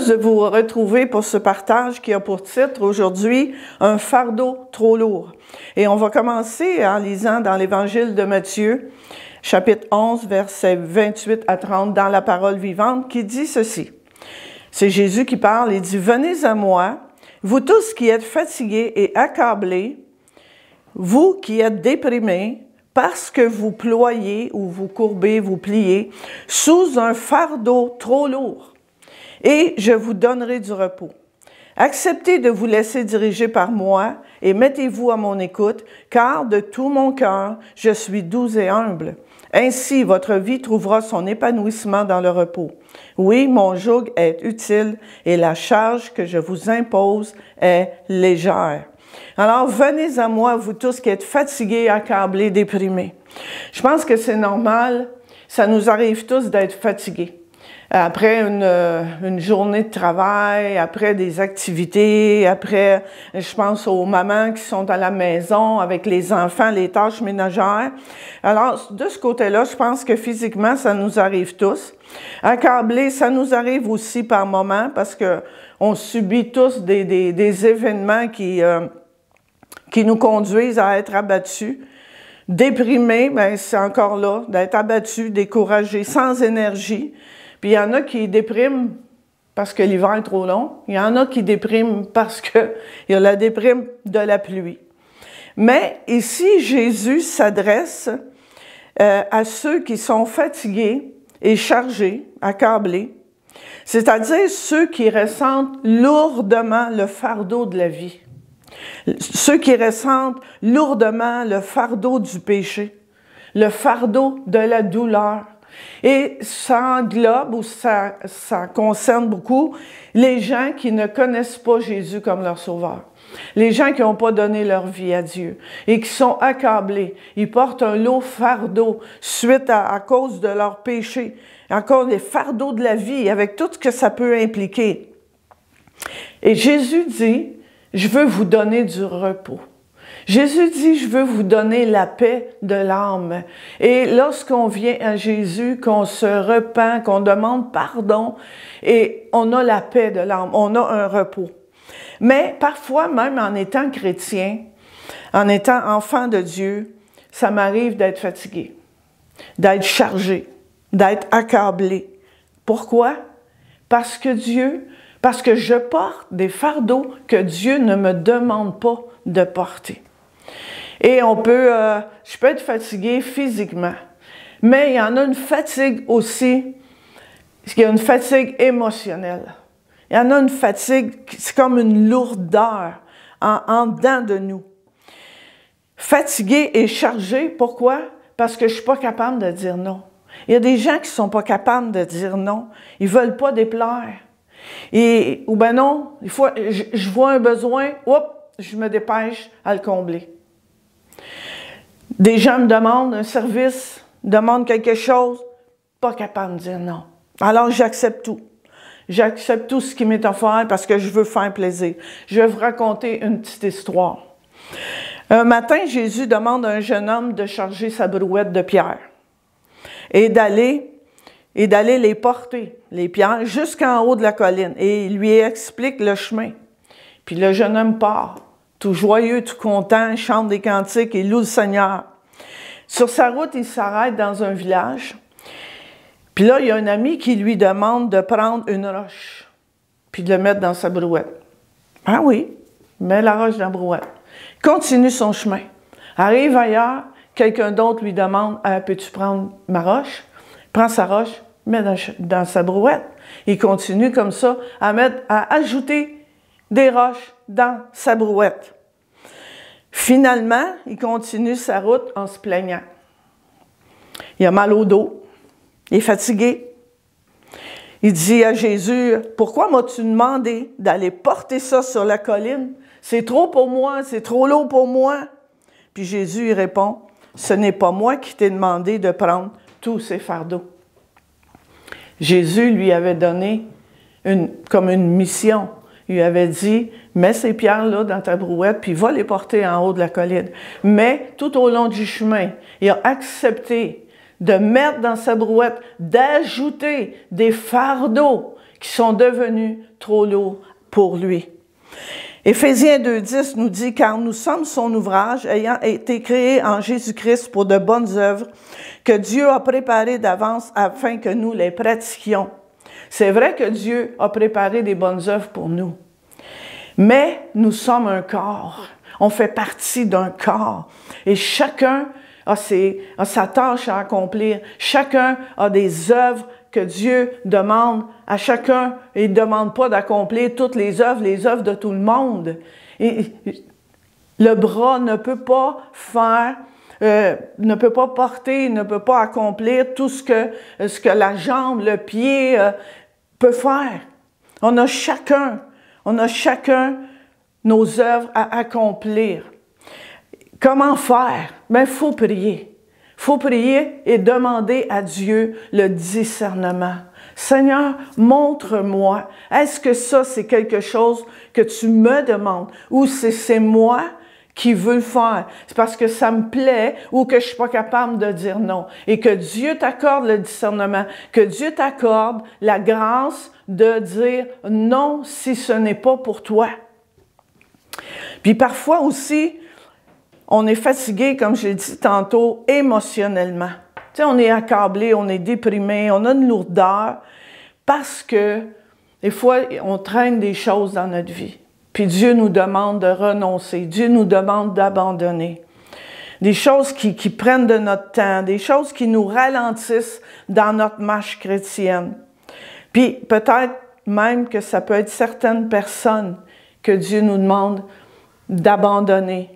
Heureuse de vous retrouver pour ce partage qui a pour titre aujourd'hui « Un fardeau trop lourd ». Et on va commencer en lisant dans l'Évangile de Matthieu, chapitre 11, versets 28 à 30, dans la parole vivante, qui dit ceci. C'est Jésus qui parle, il dit « Venez à moi, vous tous qui êtes fatigués et accablés, vous qui êtes déprimés, parce que vous ployez ou vous courbez, vous pliez, sous un fardeau trop lourd. Et je vous donnerai du repos. Acceptez de vous laisser diriger par moi et mettez-vous à mon écoute, car de tout mon cœur, je suis doux et humble. Ainsi, votre vie trouvera son épanouissement dans le repos. Oui, mon joug est utile et la charge que je vous impose est légère. Alors, venez à moi, vous tous qui êtes fatigués, accablés, déprimés. Je pense que c'est normal, ça nous arrive tous d'être fatigués. Après une journée de travail, après des activités, après, je pense aux mamans qui sont à la maison avec les enfants, les tâches ménagères. Alors, de ce côté-là, je pense que physiquement, ça nous arrive tous. Accablés, ça nous arrive aussi par moments parce que on subit tous des événements qui nous conduisent à être abattus. Déprimés, bien, c'est encore là, d'être abattus, découragés, sans énergie. Puis il y en a qui dépriment parce que l'hiver est trop long. Il y en a qui dépriment parce qu'il y a la déprime de la pluie. Mais ici, Jésus s'adresse à ceux qui sont fatigués et chargés, accablés, c'est-à-dire ceux qui ressentent lourdement le fardeau de la vie. Ceux qui ressentent lourdement le fardeau du péché, le fardeau de la douleur. Et ça englobe ou ça concerne beaucoup les gens qui ne connaissent pas Jésus comme leur sauveur. Les gens qui n'ont pas donné leur vie à Dieu et qui sont accablés. Ils portent un lourd fardeau suite à cause de leur péché. Encore les fardeaux de la vie avec tout ce que ça peut impliquer. Et Jésus dit, je veux vous donner du repos. Jésus dit, je veux vous donner la paix de l'âme. Et lorsqu'on vient à Jésus, qu'on se repent, qu'on demande pardon, et on a la paix de l'âme, on a un repos. Mais parfois, même en étant chrétien, en étant enfant de Dieu, ça m'arrive d'être fatigué, d'être chargé, d'être accablé. Pourquoi? Parce que je porte des fardeaux que Dieu ne me demande pas de porter. Et je peux être fatigué physiquement, mais il y en a une fatigue aussi, il y a une fatigue émotionnelle. Il y en a une fatigue, c'est comme une lourdeur en dedans de nous. Fatigué et chargé, pourquoi? Parce que je ne suis pas capable de dire non. Il y a des gens qui ne sont pas capables de dire non. Ils ne veulent pas déplaire. Ou bien non, je vois un besoin, je me dépêche à le combler. Des gens me demandent un service, demandent quelque chose, pas capable de dire non. Alors j'accepte tout. J'accepte tout ce qui m'est offert parce que je veux faire plaisir. Je vais vous raconter une petite histoire. Un matin, Jésus demande à un jeune homme de charger sa brouette de pierres et d'aller les porter, les pierres, jusqu'en haut de la colline. Et il lui explique le chemin. Puis le jeune homme part, tout joyeux, tout content, il chante des cantiques, il loue le Seigneur. Sur sa route, il s'arrête dans un village. Puis là, il y a un ami qui lui demande de prendre une roche, puis de le mettre dans sa brouette. Ah oui, il met la roche dans la brouette. Continue son chemin. Arrive ailleurs, quelqu'un d'autre lui demande « Peux-tu prendre ma roche? » Prend sa roche, met dans sa brouette. Il continue comme ça à ajouter des roches dans sa brouette. Finalement, il continue sa route en se plaignant. Il a mal au dos, il est fatigué. Il dit à Jésus, « Pourquoi m'as-tu demandé d'aller porter ça sur la colline? C'est trop pour moi, c'est trop lourd pour moi. » Puis Jésus, il répond, « Ce n'est pas moi qui t'ai demandé de prendre tous ces fardeaux. » Jésus lui avait donné comme une mission. Il lui avait dit, mets ces pierres-là dans ta brouette, puis va les porter en haut de la colline. Mais tout au long du chemin, il a accepté de mettre dans sa brouette, d'ajouter des fardeaux qui sont devenus trop lourds pour lui. Éphésiens 2,10 nous dit « Car nous sommes son ouvrage, ayant été créés en Jésus-Christ pour de bonnes œuvres, que Dieu a préparées d'avance afin que nous les pratiquions. » C'est vrai que Dieu a préparé des bonnes œuvres pour nous, mais nous sommes un corps. On fait partie d'un corps et chacun a sa tâche à accomplir. Chacun a des œuvres que Dieu demande à chacun. Il ne demande pas d'accomplir toutes les œuvres de tout le monde. Et le bras ne peut pas faire, ne peut pas porter, ne peut pas accomplir tout ce que la jambe, le pied peut faire. On a chacun nos œuvres à accomplir. Comment faire? Bien, il faut prier. Il faut prier et demander à Dieu le discernement. Seigneur, montre-moi. Est-ce que ça, c'est quelque chose que tu me demandes? Ou c'est moi qui veux le faire? C'est parce que ça me plaît ou que je ne suis pas capable de dire non. Et que Dieu t'accorde le discernement, que Dieu t'accorde la grâce de dire non si ce n'est pas pour toi. Puis parfois aussi, on est fatigué, comme je l'ai dit tantôt, émotionnellement. Tu sais, on est accablé, on est déprimé, on a une lourdeur parce que des fois, on traîne des choses dans notre vie. Puis Dieu nous demande de renoncer, Dieu nous demande d'abandonner. Des choses qui prennent de notre temps, des choses qui nous ralentissent dans notre marche chrétienne. Puis peut-être même que ça peut être certaines personnes que Dieu nous demande d'abandonner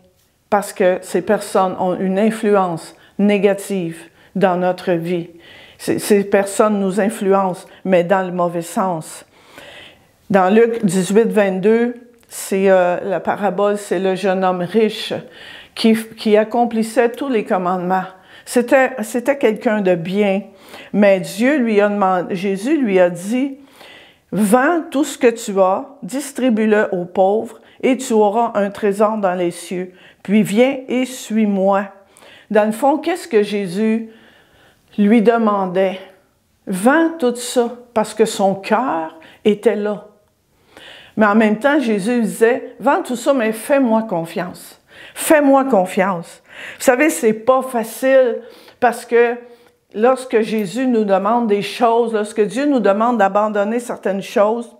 parce que ces personnes ont une influence négative dans notre vie. Ces personnes nous influencent, mais dans le mauvais sens. Dans Luc 18, 22, la parabole, c'est le jeune homme riche qui accomplissait tous les commandements. C'était quelqu'un de bien, mais Jésus lui a dit, « Vends tout ce que tu as, distribue-le aux pauvres, et tu auras un trésor dans les cieux. Puis viens et suis-moi. » Dans le fond, qu'est-ce que Jésus lui demandait? Vends tout ça, parce que son cœur était là. Mais en même temps, Jésus disait, vends tout ça, mais fais-moi confiance. Fais-moi confiance. Vous savez, c'est pas facile parce que lorsque Jésus nous demande des choses, lorsque Dieu nous demande d'abandonner certaines choses,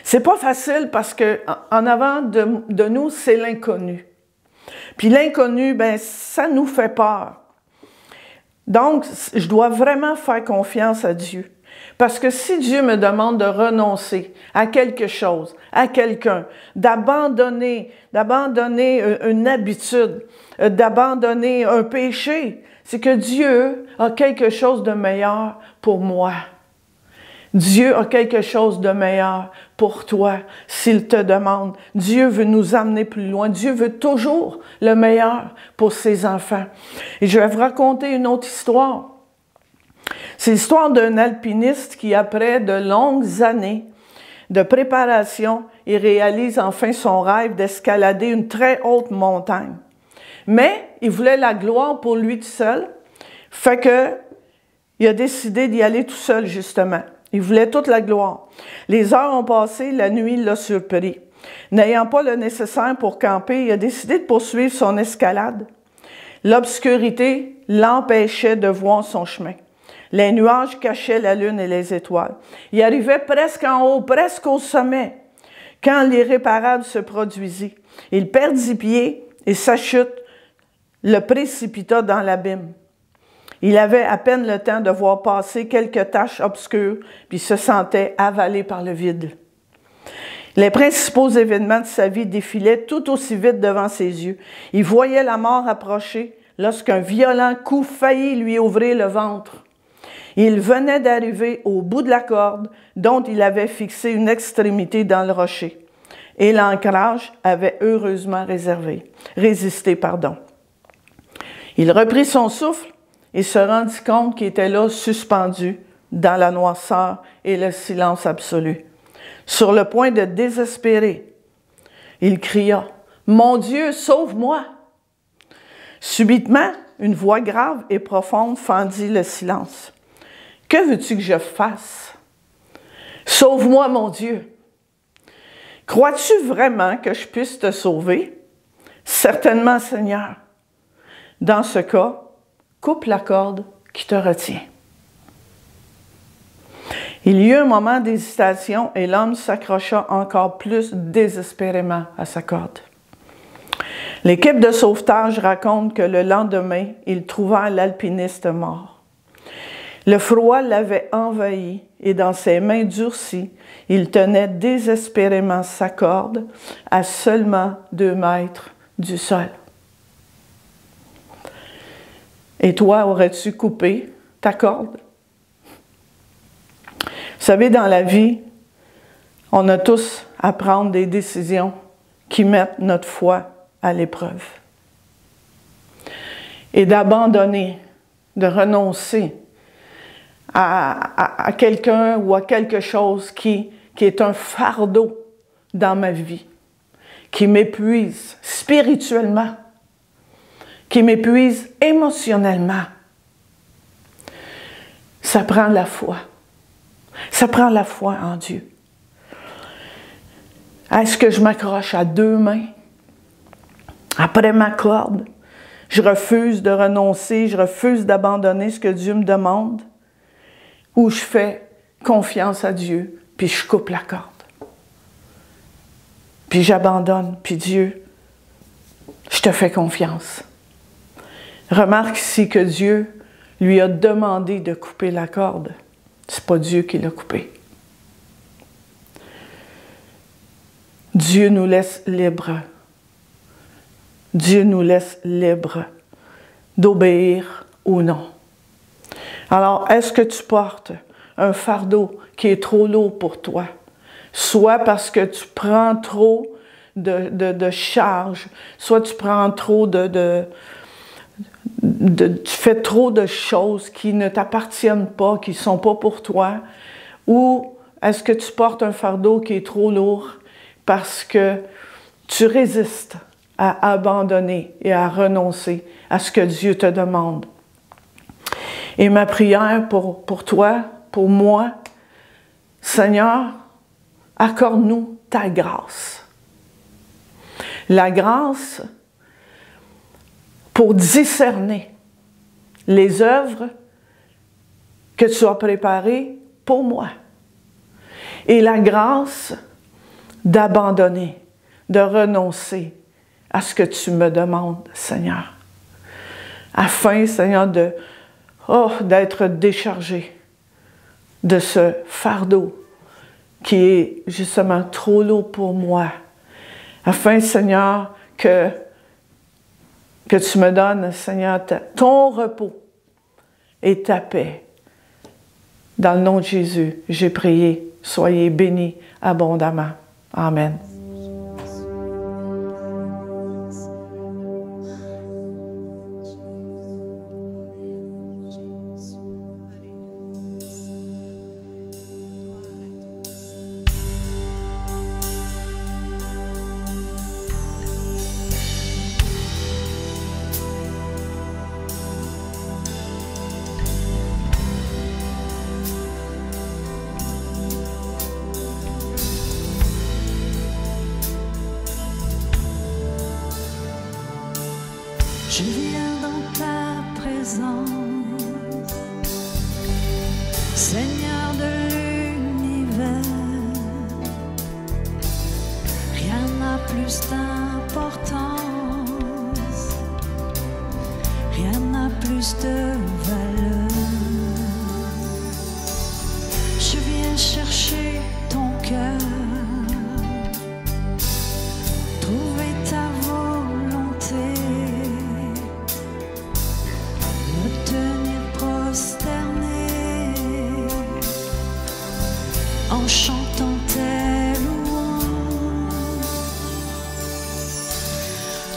c'est pas facile parce que en avant de nous, c'est l'inconnu. Puis l'inconnu, ben ça nous fait peur. Donc, je dois vraiment faire confiance à Dieu. Parce que si Dieu me demande de renoncer à quelque chose, à quelqu'un, d'abandonner une habitude, d'abandonner un péché, c'est que Dieu a quelque chose de meilleur pour moi. Dieu a quelque chose de meilleur pour toi s'il te demande. Dieu veut nous amener plus loin. Dieu veut toujours le meilleur pour ses enfants. Et je vais vous raconter une autre histoire. C'est l'histoire d'un alpiniste qui, après de longues années de préparation, il réalise enfin son rêve d'escalader une très haute montagne. Mais il voulait la gloire pour lui tout seul, fait que il a décidé d'y aller tout seul, justement. Il voulait toute la gloire. Les heures ont passé, la nuit l'a surpris. N'ayant pas le nécessaire pour camper, il a décidé de poursuivre son escalade. L'obscurité l'empêchait de voir son chemin. Les nuages cachaient la lune et les étoiles. Il arrivait presque en haut, presque au sommet, quand l'irréparable se produisit. Il perdit pied et sa chute le précipita dans l'abîme. Il avait à peine le temps de voir passer quelques taches obscures, puis se sentait avalé par le vide. Les principaux événements de sa vie défilaient tout aussi vite devant ses yeux. Il voyait la mort approcher lorsqu'un violent coup faillit lui ouvrir le ventre. Il venait d'arriver au bout de la corde dont il avait fixé une extrémité dans le rocher. Et l'ancrage avait heureusement résisté. Il reprit son souffle et se rendit compte qu'il était là suspendu dans la noirceur et le silence absolu. Sur le point de désespérer, il cria « Mon Dieu, sauve-moi » Subitement, une voix grave et profonde fendit le silence. « Que veux-tu que je fasse? » Sauve-moi, mon Dieu. Crois-tu vraiment que je puisse te sauver? Certainement, Seigneur. Dans ce cas, coupe la corde qui te retient. Il y eut un moment d'hésitation et l'homme s'accrocha encore plus désespérément à sa corde. L'équipe de sauvetage raconte que le lendemain, ils trouvèrent l'alpiniste mort. Le froid l'avait envahi et dans ses mains durcies, il tenait désespérément sa corde à seulement 2 mètres du sol. Et toi, aurais-tu coupé ta corde? Vous savez, dans la vie, on a tous à prendre des décisions qui mettent notre foi à l'épreuve. Et d'abandonner, de renoncer à quelqu'un ou à quelque chose qui est un fardeau dans ma vie, qui m'épuise spirituellement, qui m'épuise émotionnellement. Ça prend la foi. Ça prend la foi en Dieu. Est-ce que je m'accroche à 2 mains après ma corde? Je refuse de renoncer, je refuse d'abandonner ce que Dieu me demande, ou je fais confiance à Dieu, puis je coupe la corde. Puis j'abandonne, puis Dieu, je te fais confiance. Remarque ici que Dieu lui a demandé de couper la corde. C'est pas Dieu qui l'a coupé. Dieu nous laisse libres. Dieu nous laisse libres d'obéir ou non. Alors, est-ce que tu portes un fardeau qui est trop lourd pour toi? Soit parce que tu prends trop de charges, soit tu prends trop tu fais trop de choses qui ne t'appartiennent pas, qui ne sont pas pour toi, ou est-ce que tu portes un fardeau qui est trop lourd parce que tu résistes à abandonner et à renoncer à ce que Dieu te demande? Et ma prière pour toi, pour moi, Seigneur, accorde-nous ta grâce. La grâce pour discerner les œuvres que tu as préparées pour moi. Et la grâce d'abandonner, de renoncer à ce que tu me demandes, Seigneur. Afin, Seigneur, d'être déchargé de ce fardeau qui est justement trop lourd pour moi. Afin, Seigneur, que tu me donnes, Seigneur, ton repos et ta paix. Dans le nom de Jésus, j'ai prié. Soyez bénis abondamment. Amen. Je viens dans ta présence, Seigneur de l'univers. Rien n'a plus d'importance, rien n'a plus de valeur. Je viens chercher ton cœur, trouver ta volonté, me tenir prosterné en chantant tes louanges.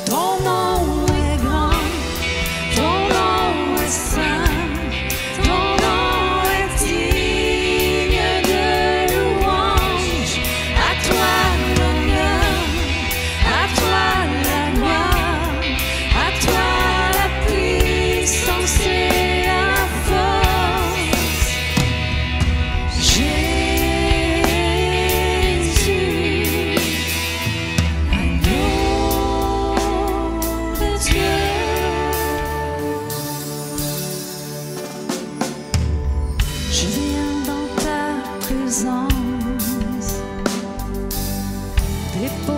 Ton nom est grand, ton nom est saint.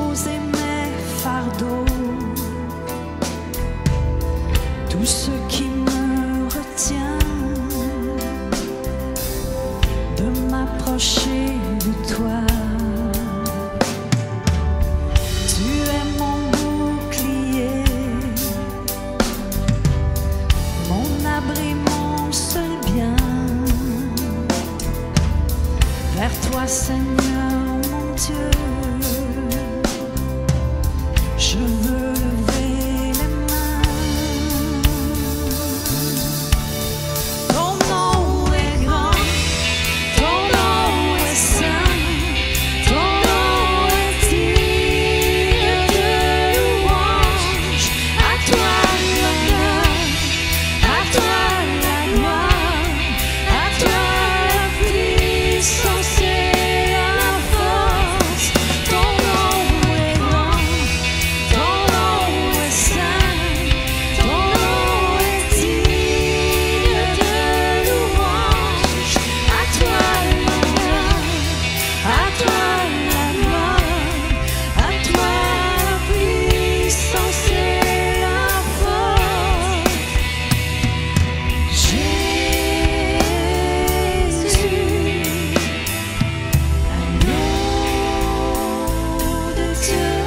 déposer mes fardeaux, tout ce qui me retient de m'approcher de toi. Tu es mon bouclier, mon abri, mon seul bien. Vers toi, Seigneur, mon Dieu, je veux lever les mains. Ton nom est grand, ton nom est saint, ton nom est digne de louange. À toi l'honneur, à toi la gloire, à toi la puissance et la force. Ton nom est grand, ton nom est saint, ton nom est digne de louange. À toi l'honneur, à toi la gloire, à toi la puissance et la force. Jésus, agneau de Dieu.